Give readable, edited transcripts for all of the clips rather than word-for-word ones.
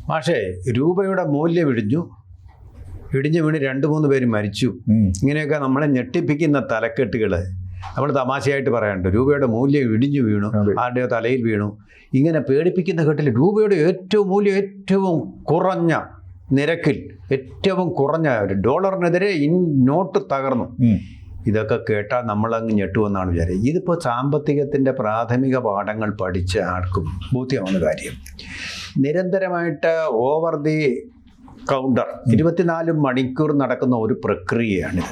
പക്ഷേ രൂപയുടെ മൂല്യം ഇടിഞ്ഞു വീണ് 2-3 പേര് മരിച്ചു. ഇങ്ങനെയൊക്കെ നമ്മളെ ഞെട്ടിപ്പിക്കുന്ന തലക്കെട്ടുകൾ നമ്മൾ തമാശയായിട്ട് പറയാറുണ്ട്. രൂപയുടെ മൂല്യം ഇടിഞ്ഞു വീണു, ആരുടെയോ തലയിൽ വീണു, ഇങ്ങനെ പേടിപ്പിക്കുന്ന ഘട്ടത്തിൽ രൂപയുടെ ഏറ്റവും കുറഞ്ഞ നിരക്കിൽ ഏറ്റവും കുറഞ്ഞ $1 നോട്ട് തകർന്നു. ഇതൊക്കെ കേട്ടാൽ നമ്മളങ്ങ് ഞെട്ടുമെന്നാണ് വിചാരിച്ചത്. ഇതിപ്പോൾ സാമ്പത്തികത്തിൻ്റെ പ്രാഥമിക പാഠങ്ങൾ പഠിച്ച ആർക്കും ബോധ്യമാവുന്ന കാര്യം. നിരന്തരമായിട്ട് ഓവർ ദി കൗണ്ടർ 24 മണിക്കൂർ നടക്കുന്ന ഒരു പ്രക്രിയയാണിത്.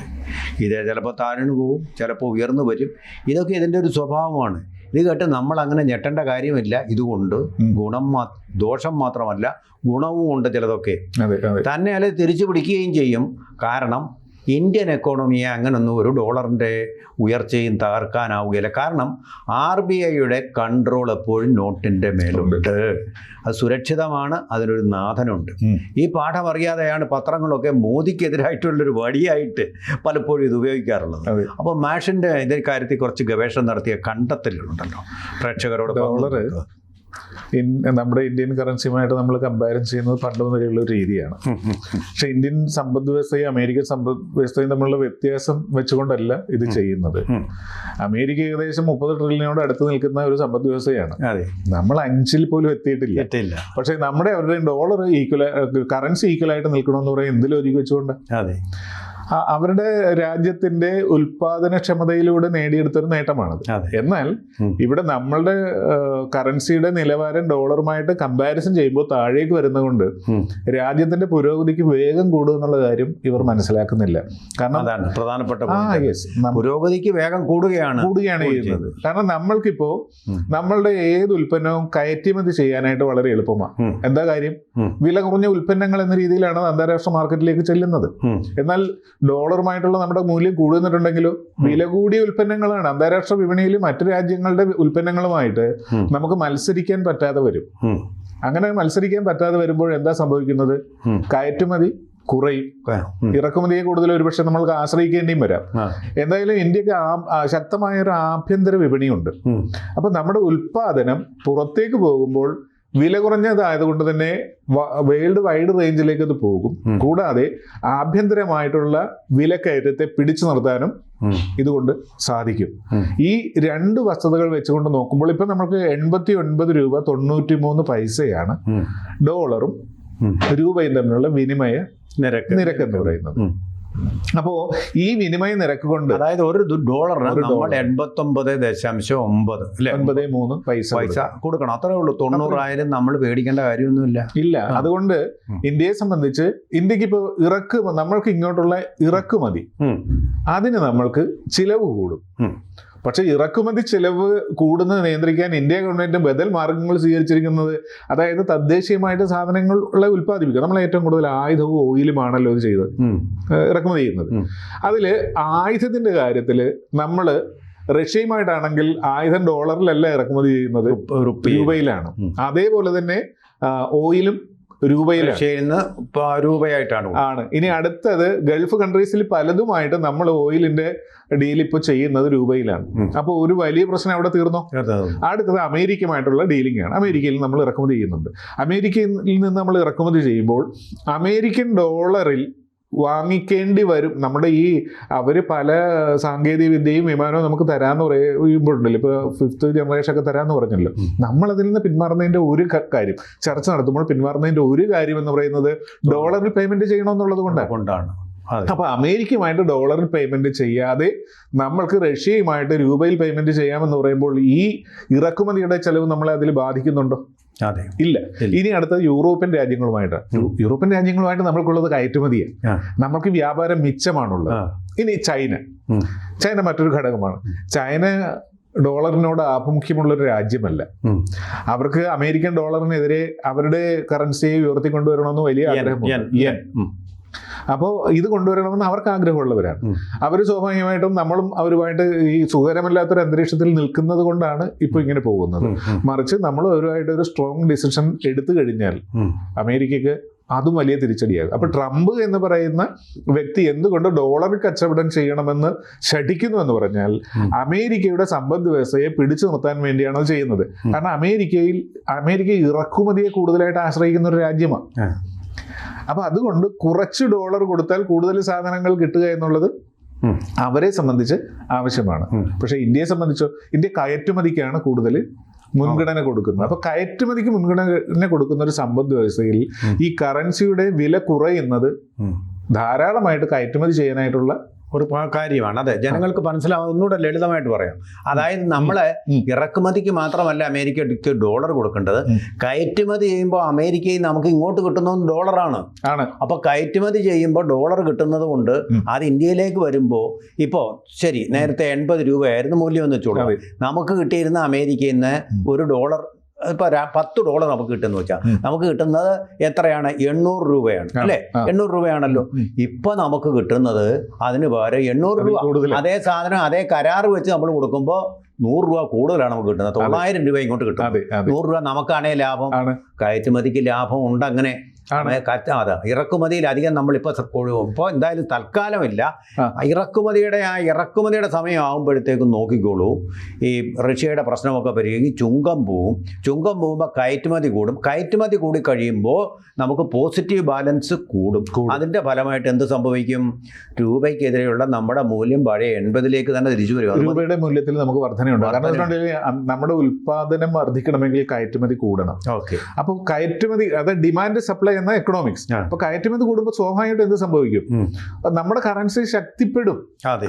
ഇത് ചിലപ്പോൾ താഴ്ന്നു പോവും, ചിലപ്പോൾ ഉയർന്നു വരും. ഇതൊക്കെ ഇതിൻ്റെ ഒരു സ്വഭാവമാണ്. ഇത് കേട്ട് നമ്മൾ അങ്ങനെ ഞെട്ടേണ്ട കാര്യമില്ല. ഇതുകൊണ്ട് ദോഷം മാത്രമല്ല ഗുണവും ഉണ്ട് ചിലതൊക്കെ. തന്നെ അല്ലെ തിരിച്ചു പിടിക്കുകയും ചെയ്യും. കാരണം ഇന്ത്യൻ എക്കോണമിയെ അങ്ങനൊന്നും ഒരു ഡോളറിൻ്റെ ഉയർച്ചയും തകർക്കാനാവുകയില്ല. കാരണം RBIയുടെ കൺട്രോൾ എപ്പോഴും നോട്ടിൻ്റെ മേലുണ്ട്. അത് സുരക്ഷിതമാണ്, അതിനൊരു നാഥനുണ്ട്. ഈ പാഠം അറിയാതെയാണ് പത്രങ്ങളൊക്കെ മോദിക്കെതിരായിട്ടുള്ളൊരു വടിയായിട്ട് പലപ്പോഴും ഇത് ഉപയോഗിക്കാറുള്ളത്. അപ്പോൾ മാഷിൻ്റെ ഇതേ കാര്യത്തിൽ കുറച്ച് ഗവേഷണം നടത്തിയ കണ്ടെത്തലുണ്ടല്ലോ പ്രേക്ഷകരോട്. നമ്മുടെ ഇന്ത്യൻ കറൻസിയുമായിട്ട് നമ്മൾ കമ്പാരിസൺ ചെയ്യുന്നത് പണ്ട് മുതലുള്ള ഒരു രീതിയാണ്. പക്ഷെ ഇന്ത്യൻ സമ്പദ് വ്യവസ്ഥയും അമേരിക്കൻ സമ്പദ് വ്യവസ്ഥയും തമ്മിലുള്ള വ്യത്യാസം വെച്ചുകൊണ്ടല്ല ഇത് ചെയ്യുന്നത്. അമേരിക്ക ഏകദേശം 30 ട്രില്യനോട് അടുത്ത് നിൽക്കുന്ന ഒരു സമ്പദ് വ്യവസ്ഥയാണ്. നമ്മൾ 5 പോലും എത്തിയിട്ടില്ല. പക്ഷെ അവരുടെ ഡോളർ കറൻസി ഈക്വലായിട്ട് നിൽക്കണമെന്ന് പറയാൻ എന്ത് ലോജിക്ക് വെച്ചുകൊണ്ട് അവരുടെ രാജ്യത്തിന്റെ ഉൽപാദനക്ഷമതയിലൂടെ നേടിയെടുത്തൊരു നേട്ടമാണത്. എന്നാൽ ഇവിടെ നമ്മളുടെ കറൻസിയുടെ നിലവാരം ഡോളറുമായിട്ട് കമ്പാരിസൺ ചെയ്യുമ്പോൾ താഴേക്ക് വരുന്നതുകൊണ്ട് രാജ്യത്തിന്റെ പുരോഗതിക്ക് വേഗം കൂടുക എന്നുള്ള കാര്യം ഇവർ മനസ്സിലാക്കുന്നില്ല. കാരണം അതാണ് പ്രധാനപ്പെട്ട പുരോഗതിക്ക് വേഗം കൂടുകയാണ് ചെയ്യുന്നത്. കാരണം നമ്മൾക്കിപ്പോ നമ്മളുടെ ഏത് ഉൽപ്പന്നവും കയറ്റുമതി ചെയ്യാനായിട്ട് വളരെ എളുപ്പമാണ്. എന്താ കാര്യം? വില കുറഞ്ഞ ഉൽപ്പന്നങ്ങൾ എന്ന രീതിയിലാണ് അന്താരാഷ്ട്ര മാർക്കറ്റിലേക്ക് ചെല്ലുന്നത്. എന്നാൽ ഡോളറുമായിട്ടുള്ള നമ്മുടെ മൂല്യം കൂടുന്നിട്ടുണ്ടെങ്കിലോ വില കൂടിയ ഉൽപ്പന്നങ്ങളാണ് അന്താരാഷ്ട്ര വിപണിയിൽ മറ്റു രാജ്യങ്ങളുടെ ഉൽപ്പന്നങ്ങളുമായിട്ട് നമുക്ക് മത്സരിക്കാൻ പറ്റാതെ വരും. അങ്ങനെ മത്സരിക്കാൻ പറ്റാതെ വരുമ്പോൾ എന്താ സംഭവിക്കുന്നത്? കയറ്റുമതി കുറയും, ഇറക്കുമതിയെ കൂടുതൽ ഒരുപക്ഷെ നമ്മൾക്ക് ആശ്രയിക്കേണ്ടിയും വരാം. എന്തായാലും ഇന്ത്യക്ക് ശക്തമായ ഒരു ആഭ്യന്തര വിപണിയുണ്ട്. അപ്പൊ നമ്മുടെ ഉൽപാദനം പുറത്തേക്ക് പോകുമ്പോൾ വില കുറഞ്ഞതായതുകൊണ്ട് തന്നെ വേൾഡ് വൈഡ് റേഞ്ചിലേക്ക് അത് പോകും. കൂടാതെ ആഭ്യന്തരമായിട്ടുള്ള വിലക്കയറ്റത്തെ പിടിച്ചു നിർത്താനും ഇതുകൊണ്ട് സാധിക്കും. ഈ 2 വസ്തുതകൾ വെച്ചുകൊണ്ട് നോക്കുമ്പോൾ ഇപ്പൊ നമുക്ക് 89 രൂപ 93 പൈസയാണ് ഡോളറും രൂപയും തമ്മിലുള്ള വിനിമയ നിരക്ക് എന്ന് പറയുന്നത്. അപ്പോ ഈ വിനിമയ നിരക്ക് കൊണ്ട്, അതായത് ഒരു ഡോളറിന് നമ്മൾ 89.9 പൈസ കൊടുക്കണം. അത്രേ ഉള്ളൂ. 90,000 നമ്മൾ പേടിക്കേണ്ട കാര്യമൊന്നുമില്ല. അതുകൊണ്ട് ഇന്ത്യയെ സംബന്ധിച്ച് ഇന്ത്യക്ക് ഇപ്പൊ നമ്മൾക്ക് ഇങ്ങോട്ടുള്ള ഇറക്കുമതി അതിന് നമ്മൾക്ക് ചിലവ് കൂടും. പക്ഷെ ഇറക്കുമതി ചെലവ് കൂടുന്നത് നിയന്ത്രിക്കാൻ ഇന്ത്യ ഗവൺമെന്റ് ബദൽ മാർഗങ്ങൾ സ്വീകരിച്ചിരിക്കുന്നത്, അതായത് തദ്ദേശീയമായിട്ട് സാധനങ്ങളെ ഉൽപ്പാദിപ്പിക്കുക. നമ്മൾ ഏറ്റവും കൂടുതൽ ആയുധവും ഓയിലുമാണല്ലോ ഇത് ചെയ്തത്, ഇറക്കുമതി ചെയ്യുന്നത്. അതിൽ ആയുധത്തിന്റെ കാര്യത്തിൽ നമ്മൾ റഷ്യയുമായിട്ടാണെങ്കിൽ ആയുധം ഡോളറിലല്ല ഇറക്കുമതി ചെയ്യുന്നത്, രൂപയിലാണ്. അതേപോലെ തന്നെ ഓയിലും രൂപയായിട്ടാണ്. ഇനി അടുത്തത് ഗൾഫ് കൺട്രീസിൽ പലതുമായിട്ട് നമ്മൾ ഓയിലിന്റെ ഡീൽ ഇപ്പോൾ ചെയ്യുന്നത് രൂപയിലാണ്. അപ്പോൾ ഒരു വലിയ പ്രശ്നം അവിടെ തീർന്നോ? അടുത്തത് അമേരിക്കയുമായിട്ടുള്ള ഡീലിംഗ് ആണ്. അമേരിക്കയിൽ നമ്മൾ ഇറക്കുമതി ചെയ്യുന്നുണ്ട്. അമേരിക്കയിൽ നിന്ന് നമ്മൾ ഇറക്കുമതി ചെയ്യുമ്പോൾ അമേരിക്കൻ ഡോളറിൽ വാങ്ങിക്കേണ്ടി വരും. നമ്മുടെ അവർ പല സാങ്കേതിക വിദ്യയും വിമാനവും നമുക്ക് തരാമെന്ന് പറയുമ്പോഴുണ്ടല്ലോ, ഇപ്പോൾ 5th ജനറേഷൻ ഒക്കെ തരാമെന്ന് പറഞ്ഞല്ലോ. നമ്മളതിൽ നിന്ന് പിന്മാറുന്നതിൻ്റെ ഒരു കാര്യം ചർച്ച നടത്തുമ്പോൾ പിന്മാറുന്നതിൻ്റെ ഒരു കാര്യം എന്ന് പറയുന്നത് ഡോളറിൽ പേയ്മെന്റ് ചെയ്യണമെന്നുള്ളത് കൊണ്ടാണ്. അപ്പൊ അമേരിക്കയുമായിട്ട് ഡോളറിൽ പേയ്മെന്റ് ചെയ്യാതെ നമ്മൾക്ക് റഷ്യയുമായിട്ട് രൂപയിൽ പേയ്മെന്റ് ചെയ്യാമെന്ന് പറയുമ്പോൾ ഈ ഇറക്കുമതിയുടെ ചെലവ് നമ്മളെ അതിൽ ബാധിക്കുന്നുണ്ടോ? ഇല്ല. ഇനി അടുത്തത് യൂറോപ്യൻ രാജ്യങ്ങളുമായിട്ട് നമ്മൾക്കുള്ളത് കയറ്റുമതിയാണ്. നമ്മൾക്ക് വ്യാപാരം മിച്ചമാണുള്ളത്. ഇനി ചൈന മറ്റൊരു ഘടകമാണ്. ചൈന ഡോളറിനോട് ആഭിമുഖ്യമുള്ളൊരു രാജ്യമല്ല. അവർക്ക് അമേരിക്കൻ ഡോളറിനെതിരെ അവരുടെ കറൻസിയെ ഉയർത്തിക്കൊണ്ടുവരണമെന്ന് വലിയ ആഗ്രഹമുണ്ട്. അപ്പോൾ ഇത് കൊണ്ടുവരണമെന്ന് അവർക്ക് ആഗ്രഹമുള്ളവരാണ്. അവർ സ്വാഭാവികമായിട്ടും നമ്മളും അവരുമായിട്ട് ഈ സുഖകരമല്ലാത്തൊരു അന്തരീക്ഷത്തിൽ നിൽക്കുന്നത് കൊണ്ടാണ് ഇപ്പോൾ ഇങ്ങനെ പോകുന്നത്. മറിച്ച് നമ്മൾ അവരുമായിട്ട് ഒരു സ്ട്രോങ് ഡിസിഷൻ എടുത്തു കഴിഞ്ഞാൽ അമേരിക്കയ്ക്ക് അതും വലിയ തിരിച്ചടിയാകും. അപ്പൊ ട്രംപ് എന്ന് പറയുന്ന വ്യക്തി എന്തുകൊണ്ട് ഡോളർ കച്ചവടം ചെയ്യണമെന്ന് ശഠിക്കുന്നു എന്ന് പറഞ്ഞാൽ അമേരിക്കയുടെ സമ്പദ് വ്യവസ്ഥയെ പിടിച്ചു നിർത്താൻ വേണ്ടിയാണ് അത് ചെയ്യുന്നത്. കാരണം അമേരിക്ക ഇറക്കുമതിയെ കൂടുതലായിട്ട് ആശ്രയിക്കുന്ന ഒരു രാജ്യമാണ്. അപ്പൊ അതുകൊണ്ട് കുറച്ച് ഡോളർ കൊടുത്താൽ കൂടുതൽ സാധനങ്ങൾ കിട്ടുക എന്നുള്ളത് അവരെ സംബന്ധിച്ച് ആവശ്യമാണ്. പക്ഷെ ഇന്ത്യയെ സംബന്ധിച്ചോ, ഇന്ത്യ കയറ്റുമതിക്കാണ് കൂടുതൽ മുൻഗണന കൊടുക്കുന്നത്. അപ്പൊ കയറ്റുമതിക്ക് മുൻഗണന കൊടുക്കുന്ന ഒരു സമ്പദ് വ്യവസ്ഥയിൽ ഈ കറൻസിയുടെ വില കുറയുന്നത് ധാരാളമായിട്ട് കയറ്റുമതി ചെയ്യാനായിട്ടുള്ള ഒരു കാര്യമാണ്. അതെ, ജനങ്ങൾക്ക് മനസ്സിലാവും. ഒന്നുകൂടെ ലളിതമായിട്ട് പറയാം. അതായത് നമ്മളെ ഇറക്കുമതിക്ക് മാത്രമല്ല അമേരിക്കയ്ക്ക് ഡോളർ കൊടുക്കേണ്ടത്, കയറ്റുമതി ചെയ്യുമ്പോൾ അമേരിക്കയിൽ നമുക്ക് ഇങ്ങോട്ട് കിട്ടുന്നത് ഡോളറാണ്. അപ്പൊ കയറ്റുമതി ചെയ്യുമ്പോൾ ഡോളർ കിട്ടുന്നത് കൊണ്ട് അത് ഇന്ത്യയിലേക്ക് വരുമ്പോൾ ഇപ്പോൾ ശരി, നേരത്തെ 80 രൂപയായിരുന്നു മൂല്യം എന്ന് വെച്ചോളൂ. നമുക്ക് കിട്ടിയിരുന്ന അമേരിക്കയിൽ നിന്ന് ഒരു ഡോളർ ഇപ്പൊ $10 നമുക്ക് കിട്ടുന്ന വെച്ചാൽ നമുക്ക് കിട്ടുന്നത് എത്രയാണ്? 800 രൂപയാണ് അല്ലേ? 800 രൂപയാണല്ലോ. ഇപ്പൊ നമുക്ക് കിട്ടുന്നത് അതിന് പകരം 800 രൂപ. അതേ സാധനം അതേ കരാർ വെച്ച് നമ്മൾ കൊടുക്കുമ്പോൾ 100 രൂപ കൂടുതലാണ് നമുക്ക് കിട്ടുന്നത്. 900 രൂപ ഇങ്ങോട്ട് കിട്ടും. 100 രൂപ നമുക്കാണേ ലാഭം, കയറ്റുമതിക്ക് ലാഭം ഉണ്ട്. അങ്ങനെ അതെ, ഇറക്കുമതിയിൽ അധികം നമ്മളിപ്പോൾ എന്തായാലും തൽക്കാലമില്ല. ഇറക്കുമതിയുടെ സമയം ആകുമ്പോഴത്തേക്കും നോക്കിക്കോളൂ, ഈ റഷ്യയുടെ പ്രശ്നമൊക്കെ പരിഹരിക്കും, ചുങ്കം പോകുമ്പോൾ കയറ്റുമതി കൂടും. കയറ്റുമതി കൂടി കഴിയുമ്പോൾ നമുക്ക് പോസിറ്റീവ് ബാലൻസ് കൂടും. അതിൻ്റെ ഫലമായിട്ട് എന്ത് സംഭവിക്കും? രൂപയ്ക്കെതിരെയുള്ള നമ്മുടെ മൂല്യം പഴയ 80ലേക്ക് തന്നെ തിരിച്ചു വരും. രൂപയുടെ മൂല്യത്തിൽ നമുക്ക് വർധനയുണ്ട്. കാരണം നമ്മുടെ ഉൽപാദനം വർദ്ധിക്കണമെങ്കിൽ കയറ്റുമതി കൂടണം. അപ്പോൾ കയറ്റുമതി, അത് ഡിമാൻഡ് സപ്ലൈ എന്ന എക്കണോമിക്സ്. അപ്പൊ കയറ്റുമതി കൂടുമ്പോൾ സ്വാഭാവികമായിട്ട് എന്ത് സംഭവിക്കും? നമ്മുടെ കറൻസി ശക്തിപ്പെടും.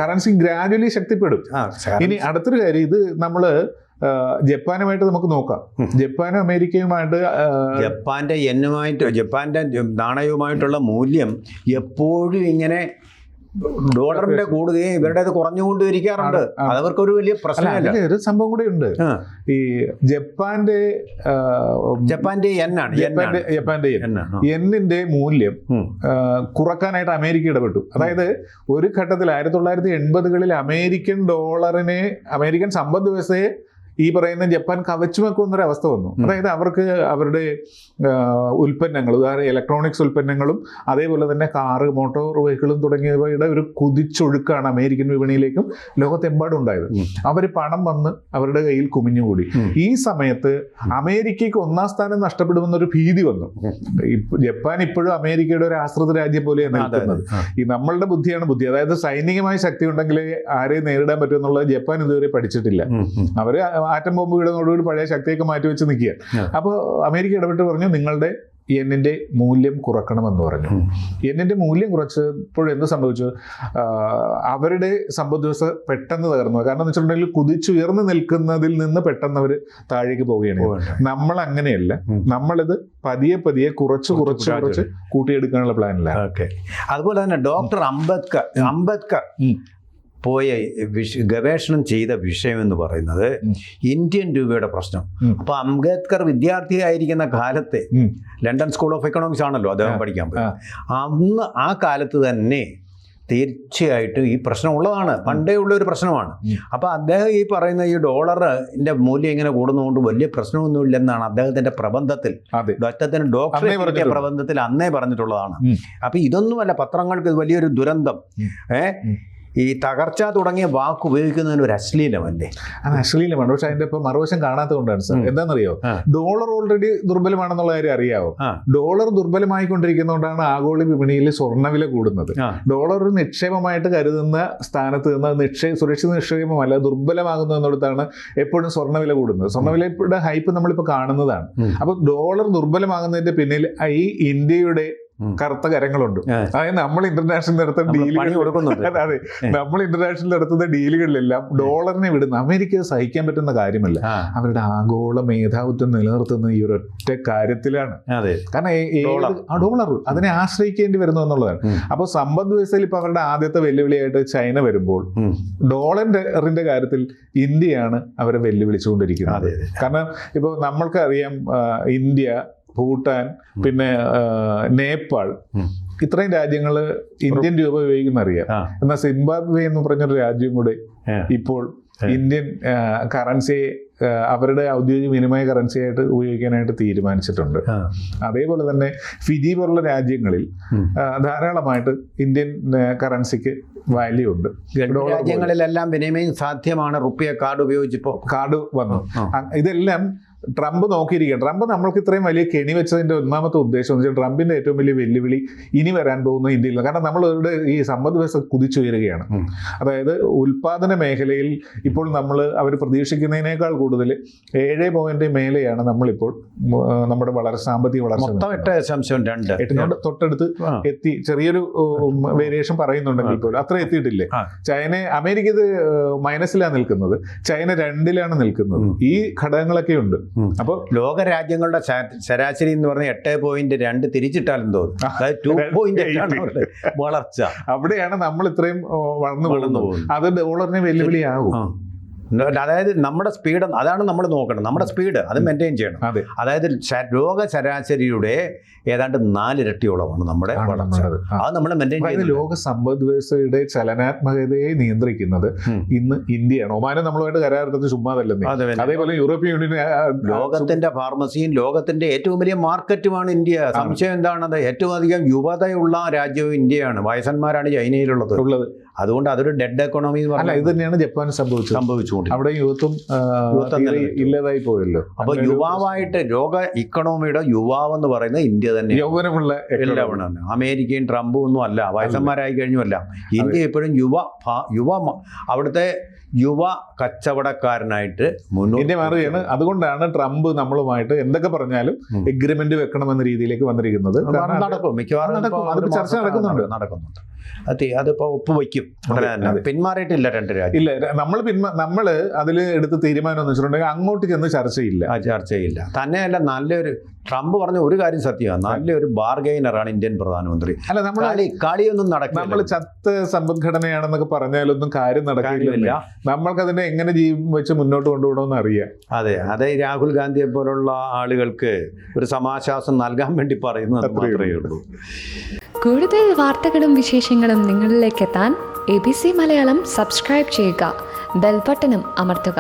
കറൻസി ഗ്രാജുവലി ശക്തിപ്പെടും. ഇനി അടുത്തൊരു കാര്യം, ഇത് നമ്മള് ജപ്പാനുമായിട്ട് നമുക്ക് നോക്കാം. ജപ്പാനും അമേരിക്കയുമായിട്ട്, ജപ്പാന്റെ നാണയവുമായിട്ടുള്ള മൂല്യം എപ്പോഴും ഇങ്ങനെ ഡോളറിന്റെ കൂടുകയും ഇവരുടേത് കുറഞ്ഞുകൊണ്ടിരിക്കാറുണ്ട്. അതവർക്കൊരു വലിയ പ്രശ്നമല്ല. ഒരു സംഭവം കൂടെ ഉണ്ട്. ഈ ജപ്പാന്റെ യെന്നിന്റെ മൂല്യം കുറക്കാനായിട്ട് അമേരിക്ക ഇടപെട്ടു. അതായത് ഒരു ഘട്ടത്തിൽ 1980കളിൽ അമേരിക്കൻ സമ്പദ് വ്യവസ്ഥയെ ഈ പറയുന്ന ജപ്പാൻ കവച്ചു വെക്കുന്നൊരു അവസ്ഥ വന്നു. അതായത് അവർക്ക് അവരുടെ ഉൽപ്പന്നങ്ങൾ, ഉദാഹരണം ഇലക്ട്രോണിക്സ് ഉൽപ്പന്നങ്ങളും അതേപോലെ തന്നെ കാറ്, മോട്ടോർ വെഹിക്കിളും തുടങ്ങിയവയുടെ ഒരു കുതിച്ചൊഴുക്കാണ് അമേരിക്കൻ വിപണിയിലേക്കും ലോകത്തെമ്പാടും ഉണ്ടായത്. അവർ പണം വന്ന് അവരുടെ കയ്യിൽ കുമിഞ്ഞുകൂടി. ഈ സമയത്ത് അമേരിക്കയ്ക്ക് 1ാം സ്ഥാനം നഷ്ടപ്പെടുമെന്നൊരു ഭീതി വന്നു. ജപ്പാൻ ഇപ്പോഴും അമേരിക്കയുടെ ഒരു ആശ്രിത രാജ്യം പോലെയാണ് നിൽക്കുന്നത്. ഈ നമ്മളുടെ ബുദ്ധിയാണ് ബുദ്ധി. അതായത് സൈനികമായ ശക്തി ഉണ്ടെങ്കിൽ ആരെയും നേരിടാൻ പറ്റുമെന്നുള്ളത് ജപ്പാൻ ഇതുവരെ പഠിച്ചിട്ടില്ല. അവര് ആറ്റം ബോംബ് വീടുന്നതോടുകൂടി പഴയ ശക്തിയൊക്കെ മാറ്റിവെച്ച് നിൽക്കുക. അപ്പോൾ അമേരിക്ക ഇടപെട്ട് പറഞ്ഞു, നിങ്ങളുടെ യെന്നിന്റെ മൂല്യം കുറക്കണമെന്ന് പറഞ്ഞു. യെന്നിന്റെ മൂല്യം കുറച്ചപ്പോൾ എന്ത് സംഭവിച്ചു? അവരുടെ സമ്പദ് വ്യവസ്ഥ പെട്ടെന്ന് തകർന്നു. കാരണം എന്ന് വെച്ചിട്ടുണ്ടെങ്കിൽ കുതിച്ചുയർന്നു നിൽക്കുന്നതിൽ നിന്ന് പെട്ടെന്ന് അവർ താഴേക്ക് പോവുകയാണ്. നമ്മൾ അങ്ങനെയല്ല, നമ്മളിത് പതിയെ പതിയെ കുറച്ച് കൂട്ടിയെടുക്കാനുള്ള പ്ലാനിലാണ്. അതുപോലെ തന്നെ ഡോക്ടർ അംബേദ്കർ പോയ ഗവേഷണം ചെയ്ത വിഷയം എന്ന് പറയുന്നത് ഇന്ത്യൻ രൂപയുടെ പ്രശ്നം. അപ്പൊ അംബേദ്കർ വിദ്യാർത്ഥിയായിരിക്കുന്ന കാലത്തെ ലണ്ടൻ സ്കൂൾ ഓഫ് എക്കണോമിക്സ് ആണല്ലോ അദ്ദേഹം പഠിക്കാൻ പോയി. അന്ന് ആ കാലത്ത് തന്നെ തീർച്ചയായിട്ടും ഈ പ്രശ്നം ഉള്ളതാണ്, പണ്ടേ ഉള്ള ഒരു പ്രശ്നമാണ്. അപ്പൊ അദ്ദേഹം ഈ പറയുന്ന ഈ ഡോളറിന്റെ മൂല്യം ഇങ്ങനെ കൂടുന്നതുകൊണ്ട് വലിയ പ്രശ്നമൊന്നുമില്ലെന്നാണ് അദ്ദേഹത്തിന്റെ പ്രബന്ധത്തിൽ, അദ്ദേഹത്തിന്റെ ഡോക്ടറേറ്റ് പ്രബന്ധത്തിൽ അന്നേ പറഞ്ഞിട്ടുള്ളതാണ്. അപ്പൊ ഇതൊന്നുമല്ല പത്രങ്ങൾക്ക് വലിയൊരു ദുരന്തം. ഈ തകർച്ച തുടങ്ങിയ വാക്ക് ഉപയോഗിക്കുന്നതിന് ഒരു അശ്ലീലമല്ലേ? അത് അശ്ലീലമാണ്. പക്ഷെ അതിന്റെ ഇപ്പൊ മറുവശം കാണാത്തതുകൊണ്ടാണ് സാർ. എന്താണെന്നറിയോ? ഡോളർ ഓൾറെഡി ദുർബലമാണെന്നുള്ള കാര്യം അറിയാവോ? ഡോളർ ദുർബലമായിക്കൊണ്ടിരിക്കുന്നതുകൊണ്ടാണ് ആഗോള വിപണിയിൽ സ്വർണ്ണവില കൂടുന്നത്. ഡോളർ ഒരു നിക്ഷേപമായിട്ട് കരുതുന്ന സ്ഥാനത്ത് നിന്ന് സുരക്ഷിത നിക്ഷേപമല്ല, ദുർബലമാകുന്നു എന്നിടത്താണ് എപ്പോഴും സ്വർണ്ണവില കൂടുന്നത്. സ്വർണ്ണവിലയുടെ ഹൈപ്പ് നമ്മളിപ്പോൾ കാണുന്നതാണ്. അപ്പൊ ഡോളർ ദുർബലമാകുന്നതിന്റെ പിന്നിൽ ഈ ഇന്ത്യയുടെ കറുത്ത കരങ്ങളുണ്ട്. അതായത് നമ്മൾ ഇന്റർനാഷണൽ നടത്തുന്ന ഡീലുകളിലെല്ലാം ഡോളറിനെ വിടുന്ന അമേരിക്ക സഹിക്കാൻ പറ്റുന്ന കാര്യമല്ല. അവരുടെ ആഗോള മേധാവിത്വം നിലനിർത്തുന്ന ഈ ഒരൊറ്റ കാര്യത്തിലാണ്. കാരണം ഡോളർ അതിനെ ആശ്രയിക്കേണ്ടി വരുന്നു എന്നുള്ളതാണ്. അപ്പോൾ സമ്പദ് വ്യവസ്ഥയിൽ ഇപ്പൊ അവരുടെ ആദ്യത്തെ വെല്ലുവിളിയായിട്ട് ചൈന വരുമ്പോൾ ഡോളറിന്റെ കാര്യത്തിൽ ഇന്ത്യയാണ് അവരെ വെല്ലുവിളിച്ചുകൊണ്ടിരിക്കുന്നത്. കാരണം ഇപ്പോൾ നമ്മൾക്കറിയാം, ഇന്ത്യ, ഭൂട്ടാൻ, പിന്നെ നേപ്പാൾ, ഇത്രയും രാജ്യങ്ങൾ ഇന്ത്യൻ രൂപ ഉപയോഗിക്കുന്ന അറിയാം. എന്നാൽ സിംബാബ്വെ എന്ന് പറഞ്ഞൊരു രാജ്യം കൂടെ ഇപ്പോൾ ഇന്ത്യൻ കറൻസിയെ അവരുടെ ഔദ്യോഗിക വിനിമയ കറൻസിയായിട്ട് ഉപയോഗിക്കാനായിട്ട് തീരുമാനിച്ചിട്ടുണ്ട്. അതേപോലെ തന്നെ ഫിജി പോലുള്ള രാജ്യങ്ങളിൽ ധാരാളമായിട്ട് ഇന്ത്യൻ കറൻസിക്ക് വാല്യൂ ഉണ്ട്. രാജ്യങ്ങളിലെല്ലാം വിനിമയം സാധ്യമാണ്. റുപ്പിയ കാർഡ് ഉപയോഗിച്ചപ്പോൾ കാർഡ് വന്നു. ഇതെല്ലാം ട്രംപ് നോക്കിയിരിക്കുക. ട്രംപ് നമ്മൾക്ക് ഇത്രയും വലിയ കെണി വെച്ചതിന്റെ ഒന്നാമത്തെ ഉദ്ദേശം എന്ന് വെച്ചാൽ ട്രംപിന്റെ ഏറ്റവും വലിയ വെല്ലുവിളി ഇനി വരാൻ പോകുന്ന ഇന്ത്യയിൽ. കാരണം നമ്മളുടെ ഈ സമ്പദ് വ്യവസ്ഥ കുതിച്ചുയരുകയാണ്. അതായത് ഉൽപാദന മേഖലയിൽ ഇപ്പോൾ അവർ പ്രതീക്ഷിക്കുന്നതിനേക്കാൾ കൂടുതൽ 7 മേലെയാണ് നമ്മളിപ്പോൾ നമ്മുടെ സാമ്പത്തിക വളർച്ച. 8.2 തൊട്ടടുത്ത് എത്തി. ചെറിയൊരു വേരിയേഷൻ പറയുന്നുണ്ടെങ്കിൽ പോലും അത്ര എത്തിയിട്ടില്ലേ. അമേരിക്ക ഇത് മൈനസിലാണ് നിൽക്കുന്നത്, ചൈന 2ലാണ് നിൽക്കുന്നത്. ഈ ഘടകങ്ങളൊക്കെ ഉണ്ട്. അപ്പോൾ ലോക രാജ്യങ്ങളുടെ ശരാശരി എന്ന് പറഞ്ഞാൽ 8.2 തിരിച്ചിട്ടാലും തോന്നും. അതായത് 2.8 വളർച്ച. അവിടെയാണ് നമ്മൾ ഇത്രയും വളർന്നു പോകുന്നത്. അത് ഡോളറിനെ വെല്ലുവിളിയാകും. അതായത് നമ്മുടെ സ്പീഡ്, അതാണ് നമ്മൾ നോക്കണം. നമ്മുടെ സ്പീഡ് അത് മെയിൻറ്റെയിൻ ചെയ്യണം. അതായത് ലോക ശരാശരിയുടെ ഏതാണ്ട് 4 ഇരട്ടിയോളമാണ് നമ്മുടെ വളർച്ച. അത് നമ്മൾ മെയിൻറ്റെയിൻ ചെയ്യുന്നത്. ലോക സമ്പദ് വ്യവസ്ഥയുടെ ചലനാത്മകതയെ നിയന്ത്രിക്കുന്നത് ഇന്ന് ഇന്ത്യയാണ്. ഒമാനും നമ്മളുമായിട്ട് കരാറെടുത്ത് ചുമ്മാതല്ലെന്ന്. അതേപോലെ യൂറോപ്യൻ യൂണിയൻ, ലോകത്തിന്റെ ഫാർമസിയും ലോകത്തിന്റെ ഏറ്റവും വലിയ മാർക്കറ്റുമാണ് ഇന്ത്യ. സംശയം എന്താണത്? ഏറ്റവും അധികം യുവതയുള്ള രാജ്യവും ഇന്ത്യയാണ്. വയസ്സന്മാരാണ് ചൈനയിലുള്ളത്. അതുകൊണ്ട് അതൊരു ഡെഡ് എക്കോണമി. അല്ല, ഇത് തന്നെയാണ് ജപ്പാൻ സംഭവിച്ചുകൊണ്ട്. അവിടെ യുവത്വം ഇല്ലാതായി പോയല്ലോ. അപ്പൊ യുവാവായിട്ട് ലോക ഇക്കണോമിയുടെ യുവാവെന്ന് പറയുന്നത് ഇന്ത്യ തന്നെ. യൗവനമുള്ള എല്ലാവരും. അമേരിക്കയും ട്രംപും ഒന്നും അല്ല, വയസ്സന്മാരായി കഴിഞ്ഞുമല്ല. ഇന്ത്യ എപ്പോഴും അവിടുത്തെ യുവ കച്ചവടക്കാരനായിട്ട് ഇന്ത്യ മാറുകയാണ്. അതുകൊണ്ടാണ് ട്രംപ് നമ്മളുമായിട്ട് എന്തൊക്കെ പറഞ്ഞാലും എഗ്രിമെന്റ് വെക്കണമെന്ന രീതിയിലേക്ക് വന്നിരിക്കുന്നത്. നടക്കും, മിക്കവാറും ചർച്ച നടക്കുന്നുണ്ട്. അതിപ്പോ ഒപ്പുവയ്ക്കും. പിന്മാറിയിട്ടില്ല 2 രാജ്യം. ഇല്ല, നമ്മൾ അതിൽ എടുത്ത തീരുമാനം എന്ന് വെച്ചിട്ടുണ്ടെങ്കിൽ അങ്ങോട്ട് ചെന്ന് ചർച്ചയില്ല. തന്നെയല്ല, നല്ലൊരു ട്രംപ് പറഞ്ഞ ഒരു കാര്യം സത്യമാണ്. നല്ലൊരു ബാർഗൈനറാണ് ഇന്ത്യൻ പ്രധാനമന്ത്രി. അല്ല, കളിയൊന്നും നടക്കില്ല. നമ്മൾ ചത്ത സമ്പദ്ഘടനയാണെന്നൊക്കെ പറഞ്ഞാലൊന്നും കാര്യം നടക്കില്ല. നമ്മൾക്കതിനെ എങ്ങനെ വെച്ച് മുന്നോട്ട് കൊണ്ടുപോകണമെന്ന് അറിയാം. അതെ, രാഹുൽ ഗാന്ധിയെ പോലുള്ള ആളുകൾക്ക് ഒരു സമാശ്വാസം നൽകാൻ വേണ്ടി പറയുന്നത് മാത്രമേ ഉള്ളൂ. കൂടുതൽ വാർത്തകളും വിശേഷങ്ങളും നിങ്ങളിലേക്ക് എത്താൻ ABC മലയാളം സബ്സ്ക്രൈബ് ചെയ്യുക, ബെൽ ബട്ടണും അമർത്തുക.